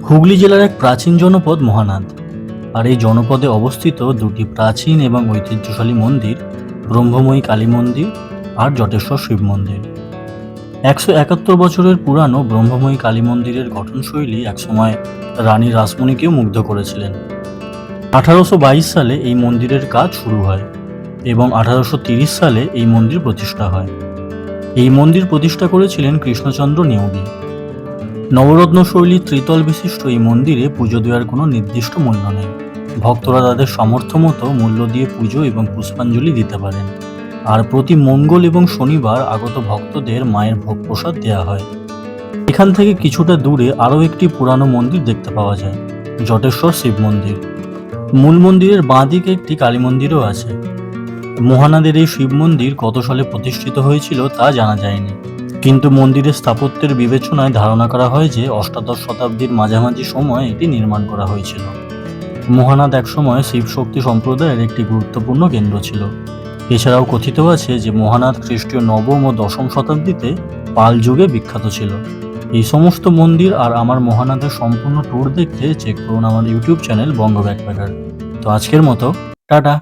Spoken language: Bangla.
হুগলি জেলার এক প্রাচীন জনপদ মহানাদ। আর এই জনপদে অবস্থিত দুটি প্রাচীন এবং ঐতিহ্যশালী মন্দির, ব্রহ্মময়ী কালী মন্দির আর জটেশ্বর শিব মন্দির। 171 বছরের পুরানো ব্রহ্মময়ী কালী মন্দিরের গঠনশৈলী একসময় রানী রাসমণিকেও মুগ্ধ করেছিলেন। 1822 সালে এই মন্দিরের কাজ শুরু হয় এবং 1830 সালে এই মন্দির প্রতিষ্ঠা হয়। এই মন্দির প্রতিষ্ঠা করেছিলেন কৃষ্ণচন্দ্র নেওগি। নবরত্ন শৈলীর ত্রিতল বিশিষ্ট এই মন্দিরে পুজো দেওয়ার কোনো নির্দিষ্ট মূল্য নেই। ভক্তরা তাদের সামর্থ্য মতো মূল্য দিয়ে পুজো এবং পুষ্পাঞ্জলি দিতে পারেন। আর প্রতি মঙ্গল এবং শনিবার আগত ভক্তদের মায়ের ভোগ প্রসাদ দেওয়া হয়। এখান থেকে কিছুটা দূরে আরও একটি পুরানো মন্দির দেখতে পাওয়া যায়, জটেশ্বর শিব মন্দির। মূল মন্দিরের বাঁ দিকে একটি কালী মন্দিরও আছে। মহানাদের এই শিব মন্দির কত সালে প্রতিষ্ঠিত হয়েছিল তা জানা যায়নি, কিন্তু মন্দিরের স্থাপত্যের বিবেচনায় ধারণা করা হয় যে অষ্টাদশ শতাব্দীর মাঝামাঝি সময় এটি নির্মাণ করা হয়েছিল। মহানাদ একসময় শিব শক্তি সম্প্রদায়ের একটি গুরুত্বপূর্ণ কেন্দ্র ছিল। এছাড়াও কথিত আছে যে মহানাদ খ্রিস্টীয় নবম ও দশম শতাব্দীতে পাল যুগে বিখ্যাত ছিল। এই সমস্ত মন্দির আর আমার মহানাদের সম্পূর্ণ ট্যুর দেখতে চেক করুন আমার ইউটিউব চ্যানেল বঙ্গ ব্যাকপ্যাকার। তো আজকের মতো টাটা।